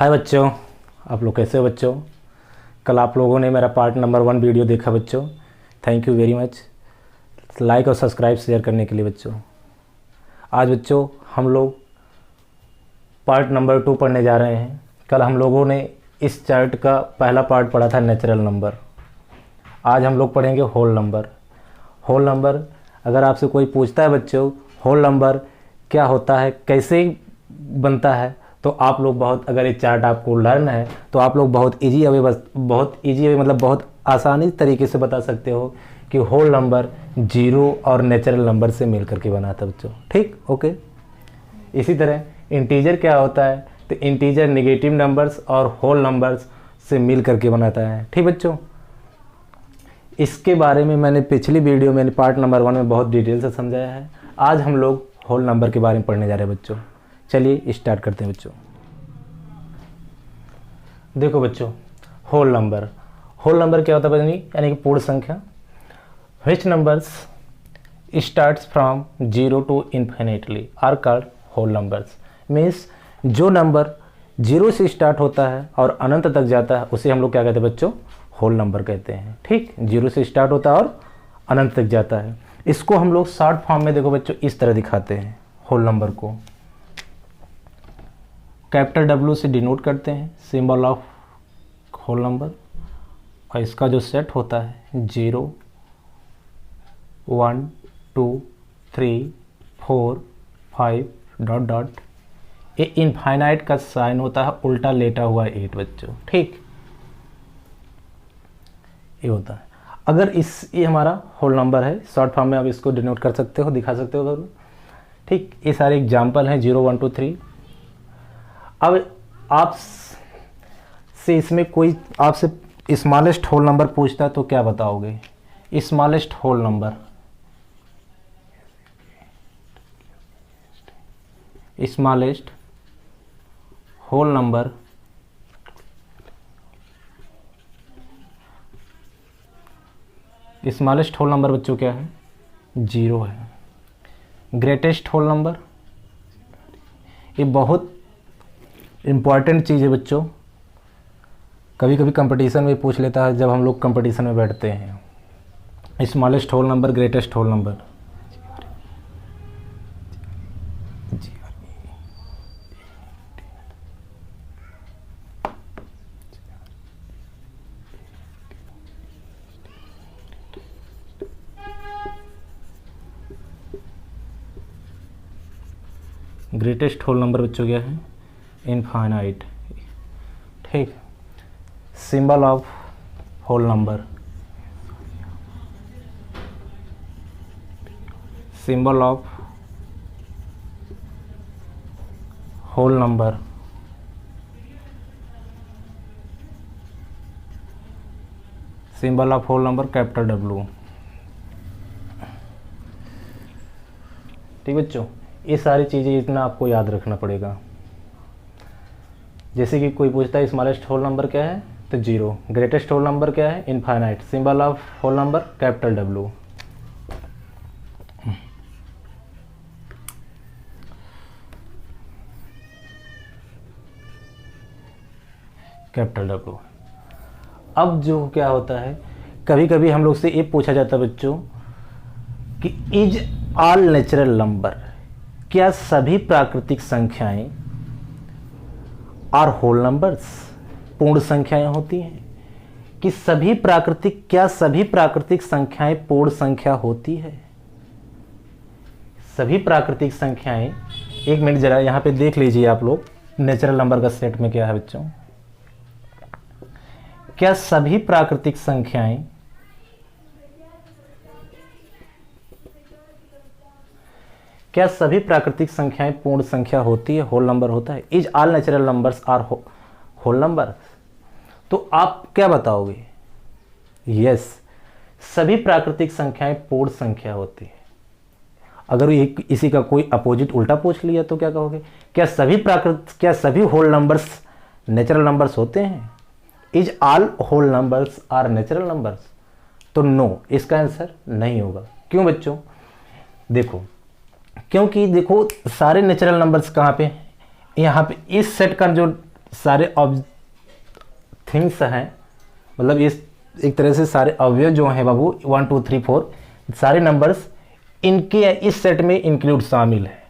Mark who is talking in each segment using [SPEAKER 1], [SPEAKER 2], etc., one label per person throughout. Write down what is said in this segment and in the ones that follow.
[SPEAKER 1] हाय बच्चों, आप लोग कैसे हो बच्चों। कल आप लोगों ने मेरा पार्ट नंबर 1 वीडियो देखा बच्चों। Thank you very much like और सब्सक्राइब शेयर करने के लिए बच्चों। आज बच्चों हम लोग पार्ट नंबर 2 पढ़ने जा रहे हैं। कल हम लोगों ने इस चार्ट का पहला पार्ट पढ़ा था नेचुरल नंबर। आज हम लोग पढ़ेंगे होल नंबर। होल नंबर अगर आपसे कोई पूछता है बच्चों होल नंबर क्या होता है, कैसे बनता है, तो आप लोग अगर ये चार्ट आपको लर्न है तो आप लोग बहुत इजी मतलब बहुत आसानी तरीके से बता सकते हो कि होल नंबर जीरो और नेचुरल नंबर से मिल करके बना था बच्चों। ठीक, ओके। इसी तरह इंटीजर क्या होता है, तो इंटीजर नेगेटिव नंबर्स और होल नंबर्स से मिल करके बनाता है। ठीक बच्चों, इसके बारे में मैंने पिछली वीडियो में पार्ट नंबर 1 में बहुत डिटेल से समझाया है। आज हम लोग होल नंबर के बारे में पढ़ने जा रहे हैं बच्चों। चलिए स्टार्ट करते हैं बच्चों। देखो बच्चों, होल नंबर क्या होता है बच्चों, यानी कि पूर्ण संख्या। Which numbers starts from 0 to infinitely are called whole numbers. Means जो नंबर 0 से स्टार्ट होता है और अनंत तक जाता है उसे हम लोग क्या कहते हैं बच्चों, होल नंबर कहते हैं। ठीक, 0 से स्टार्ट होता है और अनंत तक जाता है। इसको हम लोग शॉर्ट फॉर्म में देखो बच्चों इस तरह दिखाते हैं। होल नंबर को कैपिटल W से डिनोट करते हैं, सिंबल ऑफ होल नंबर। और इसका जो सेट होता है 0 1 2 3 4 5 डॉट डॉट, ये इनफाइनाइट का साइन होता है, उल्टा लेटा हुआ 8 बच्चों। ठीक, ये होता है। अगर ये हमारा होल नंबर है, शॉर्ट फॉर्म में आप इसको डिनोट कर सकते हो, दिखा सकते हो। ठीक, ये सारे एग्जाम्पल हैं 0 1 2 3। अब आप से इसमें कोई आपसे स्मॉलेस्ट होल नंबर पूछता है तो क्या बताओगे? Smallest whole number, smallest whole number smallest whole number बच्चों क्या है? 0 है। ग्रेटेस्ट होल नंबर, ये बहुत इम्पॉर्टेंट चीज़ है बच्चों। कभी कभी कंपटीशन में पूछ लेता है जब हम लोग कंपटीशन में बैठते हैं। Smallest whole number, greatest whole number. Greatest whole number बच्चों क्या है? इनफाइनाइट। ठीक, symbol of whole number, symbol of whole number, symbol of whole number capital W। ठीक बच्चों, ये सारी चीज़ें इतना आपको याद रखना पड़ेगा। जैसे कि कोई पूछता है स्मॉलेस्ट होल नंबर क्या है, तो 0। ग्रेटेस्ट होल नंबर क्या है? Infinite. Symbol of whole number capital W। Capital W। अब जो क्या होता है, कभी कभी हम लोग से ये पूछा जाता है बच्चों कि इज ऑल नेचुरल नंबर, क्या सभी प्राकृतिक संख्याएं और होल नंबर्स पूर्ण संख्याएं होती हैं? कि क्या सभी प्राकृतिक संख्याएं पूर्ण संख्या होती है? सभी प्राकृतिक संख्याएं, एक मिनट जरा यहां पे देख लीजिए आप लोग नेचुरल नंबर का सेट में क्या है बच्चों। क्या सभी प्राकृतिक संख्याएं पूर्ण संख्या होती है, होल नंबर होता है? Is all natural numbers are whole number. तो आप क्या बताओगे? यस, सभी प्राकृतिक संख्याएं पूर्ण संख्या होती है। अगर इसी का कोई अपोजिट उल्टा पूछ लिया तो क्या कहोगे? क्या सभी होल नंबर्स नेचुरल नंबर्स होते हैं? Is all whole numbers are natural numbers? तो नो, इसका आंसर नहीं होगा। क्यों बच्चों? देखो, क्योंकि देखो सारे नेचुरल नंबर्स कहाँ पे, यहाँ पे इस सेट का जो सारे थिंग्स हैं, मतलब इस एक तरह से सारे अवयव जो हैं बाबू 1 2 3 4 सारे नंबर्स इनके इस सेट में इंक्लूड शामिल है,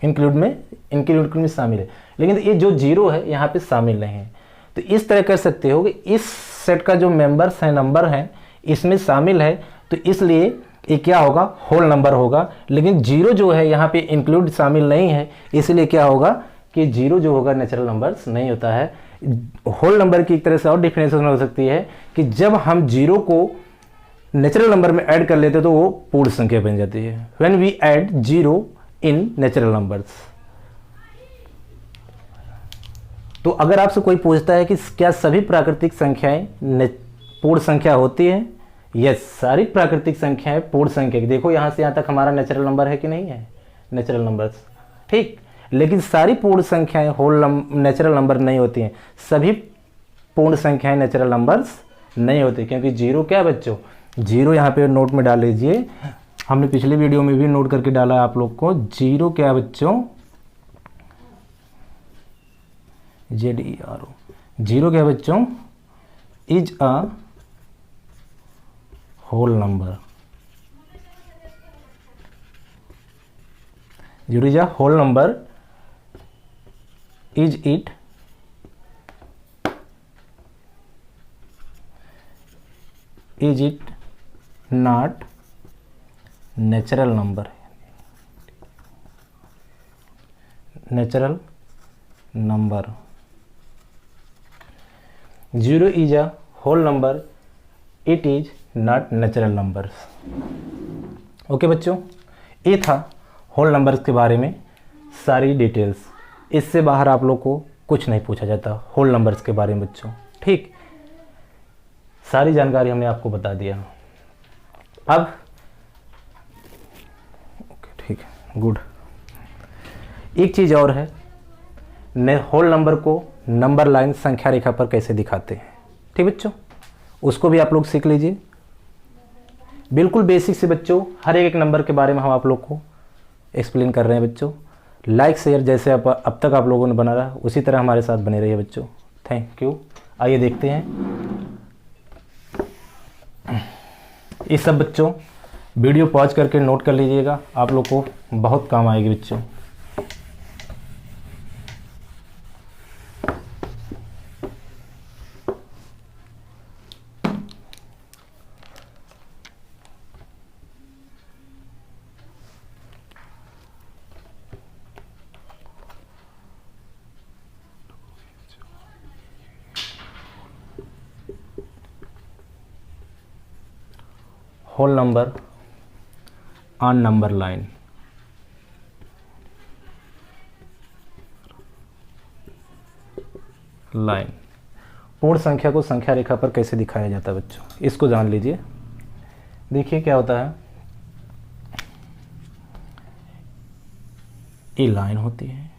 [SPEAKER 1] इंक्लूड में शामिल है, लेकिन ये जो जीरो है यहाँ पे शामिल नहीं है। तो इस तरह कर सकते हो कि इस सेट का जो मेंबर्स हैं, नंबर हैं, इसमें शामिल है, तो इसलिए ये क्या होगा, होल नंबर होगा। लेकिन जीरो जो है यहाँ पे इंक्लूड शामिल नहीं है, इसलिए क्या होगा कि जीरो जो होगा नेचुरल नंबर्स नहीं होता है। होल नंबर की एक तरह से और डिफिनेशन हो सकती है कि जब हम जीरो को नेचुरल नंबर में ऐड कर लेते तो वो पूर्ण संख्या बन जाती है। When we add zero in natural numbers. तो अगर आपसे कोई पूछता है कि क्या सभी प्राकृतिक संख्याएं पूर्ण संख्या होती है, यस, सारी प्राकृतिक संख्याएं पूर्ण संख्या। देखो यहां से यहां तक हमारा नेचुरल नंबर है कि नहीं है, नेचुरल नंबर्स, ठीक। लेकिन सारी पूर्ण संख्याएं होल नेचुरल नंबर नहीं होती हैं, सभी पूर्ण संख्याएं नेचुरल नंबर्स नहीं होती, क्योंकि जीरो क्या है बच्चों, जीरो यहाँ पे नोट में डाल लीजिए, हमने पिछले वीडियो में भी नोट करके डाला है आप लोग को। जीरो क्या है बच्चों, ZERO, जीरो क्या है बच्चों, is a whole number, zero is a whole number, is it not natural number, natural number, zero is a whole number, it is not natural numbers। Okay बच्चों, ये था होल नंबर्स के बारे में सारी डिटेल्स। इससे बाहर आप लोग को कुछ नहीं पूछा जाता होल नंबर्स के बारे में बच्चों, ठीक। सारी जानकारी हमने आपको बता दिया। अब ठीक है, गुड। एक चीज़ और है, होल नंबर को नंबर लाइन संख्या रेखा पर कैसे दिखाते हैं, ठीक बच्चों, उसको भी आप लोग सीख लीजिए। बिल्कुल बेसिक से बच्चों, हर एक नंबर के बारे में हम आप लोग को एक्सप्लेन कर रहे हैं बच्चों। लाइक शेयर जैसे अब तक आप लोगों ने बना रहा, उसी तरह हमारे साथ बने रहिए बच्चों। Thank you. आइए देखते हैं ये सब बच्चों, वीडियो पॉज करके नोट कर लीजिएगा, आप लोग को बहुत काम आएगी बच्चों। Whole number on number line, पूर्ण संख्या को संख्या रेखा पर कैसे दिखाया जाता है बच्चों, इसको जान लीजिए। देखिए क्या होता है, ये लाइन होती है,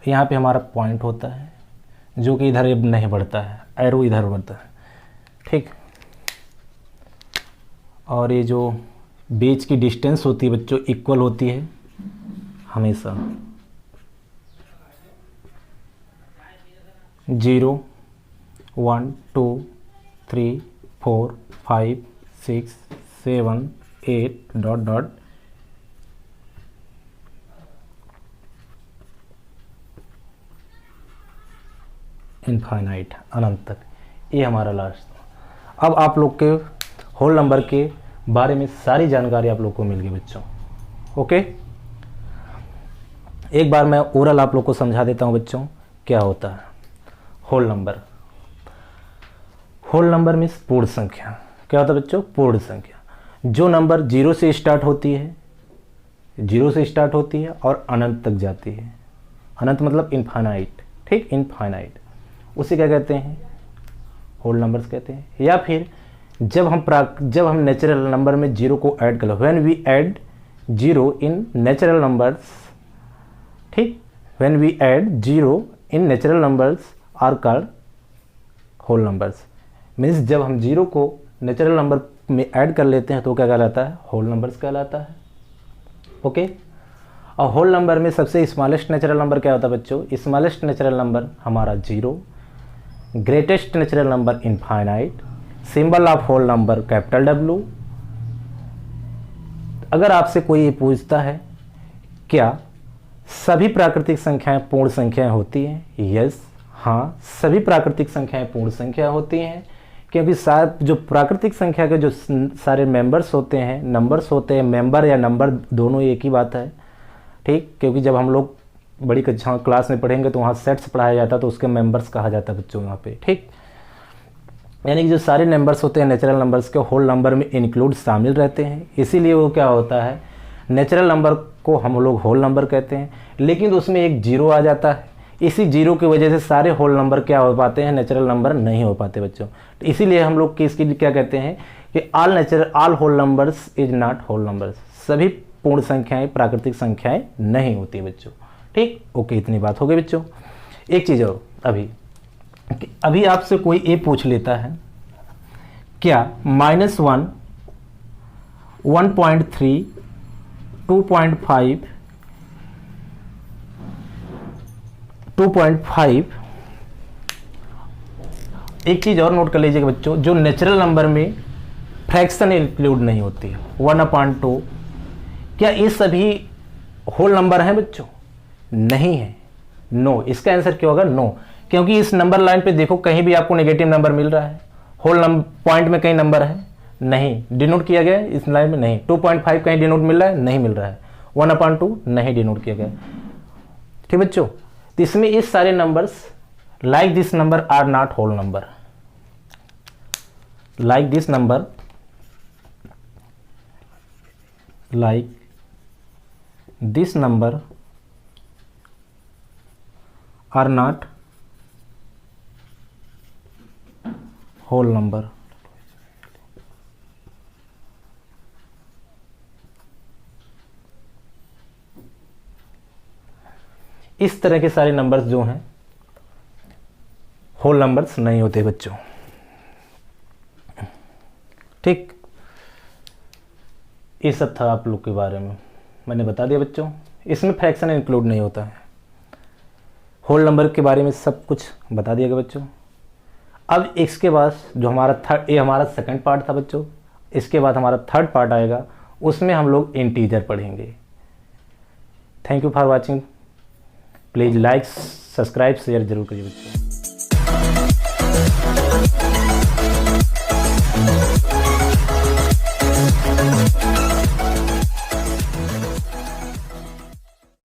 [SPEAKER 1] यहाँ पे हमारा पॉइंट होता है जो कि इधर नहीं बढ़ता है, एरो इधर बढ़ता है, ठीक। और ये जो बीच की डिस्टेंस होती है बच्चों इक्वल होती है हमेशा, 0 1 2 3 4 5 6 7 8 डॉट डॉट इनफाइनाइट, अनंत तक, ये हमारा लास्ट। अब आप लोग के होल नंबर के बारे में सारी जानकारी आप लोग को मिल गई बच्चों, ओके। एक बार मैं ओरल आप लोग को समझा देता हूं बच्चों क्या होता है whole number. Whole number means पूर्ण संख्या। क्या होता है बच्चों, पूर्ण संख्या। जो नंबर जीरो से स्टार्ट होती है, जीरो से स्टार्ट होती है और अनंत तक जाती है। अनंत मतलब इनफाइनाइट, ठीक, इनफाइनाइट, उसे क्या कहते हैं, होल नंबर्स कहते हैं। या फिर जब हम नेचुरल नंबर में जीरो को ऐड कर लो, when we add zero in natural numbers, ठीक, when we add zero in natural numbers are called whole numbers. Means जब हम जीरो को नेचुरल नंबर में ऐड कर लेते हैं तो क्या कहलाता है, होल नंबर्स कहलाता है, ओके। और होल नंबर में सबसे स्मॉलेस्ट नेचुरल नंबर क्या होता है बच्चों? स्मॉलेस्ट नेचुरल नंबर हमारा 0, greatest natural number infinite, symbol of whole number capital W। अगर आपसे कोई ये पूछता है क्या सभी प्राकृतिक संख्याएं पूर्ण संख्याएं होती हैं? यस, हाँ, सभी प्राकृतिक संख्याएं पूर्ण संख्या होती हैं, क्योंकि जो प्राकृतिक संख्या के जो सारे मेंबर्स होते हैं, नंबर्स होते हैं, मेंबर या नंबर दोनों एक ही बात है, ठीक। क्योंकि जब हम लोग बड़ी कक्षा क्लास में पढ़ेंगे तो वहाँ सेट्स पढ़ाया जाता है, तो उसके मेंबर्स कहा जाता है बच्चों यहाँ पे, ठीक। यानी कि जो सारे नंबर्स होते हैं नेचुरल नंबर्स के होल नंबर में इंक्लूड शामिल रहते हैं, इसीलिए वो क्या होता है, नेचुरल नंबर को हम लोग होल नंबर कहते हैं। लेकिन उसमें एक 0 आ जाता है, इसी 0 की वजह से सारे होल नंबर क्या हो पाते हैं, नेचुरल नंबर नहीं हो पाते बच्चों। तो इसीलिए हम लोग इसके लिए क्या कहते हैं कि all whole numbers is not whole numbers, सभी पूर्ण संख्याएं प्राकृतिक संख्याएं नहीं होती बच्चों, ठीक। ओके, इतनी बात हो गई बच्चों। एक चीज़ और, अभी आपसे कोई ये पूछ लेता है क्या -1, 1.3, 2.5, 2.5, एक चीज़ और नोट कर लीजिएगा बच्चों, जो नेचुरल नंबर में फ्रैक्शन इंक्लूड नहीं होती है, 1/2, क्या ये सभी होल नंबर हैं बच्चों? नहीं है, नो। इसका आंसर क्या होगा? नो, क्योंकि इस नंबर लाइन पे देखो कहीं भी आपको नेगेटिव नंबर मिल रहा है, होल नंबर पॉइंट में कहीं नंबर है नहीं, डिनोट किया गया है इस लाइन में नहीं। 2.5 कहीं डिनोट मिल रहा है? नहीं मिल रहा है। 1/2 नहीं डिनोट किया गया, ठीक बच्चों। तो इसमें इस सारे numbers like this number are not whole number, like this number, like this number are not whole number. इस तरह के सारे नंबर्स जो हैं होल नंबर्स नहीं होते बच्चों, ठीक। ये सब था आप लोग के बारे में, मैंने बता दिया बच्चों। इसमें फ्रैक्शन इंक्लूड नहीं होता है, होल नंबर के बारे में सब कुछ बता दिया गया बच्चों। अब इसके बाद जो हमारा ये हमारा सेकंड पार्ट था बच्चों, इसके बाद हमारा थर्ड पार्ट आएगा, उसमें हम लोग इंटीजर पढ़ेंगे। Thank you for watching, please like subscribe share जरूर करिए बच्चों।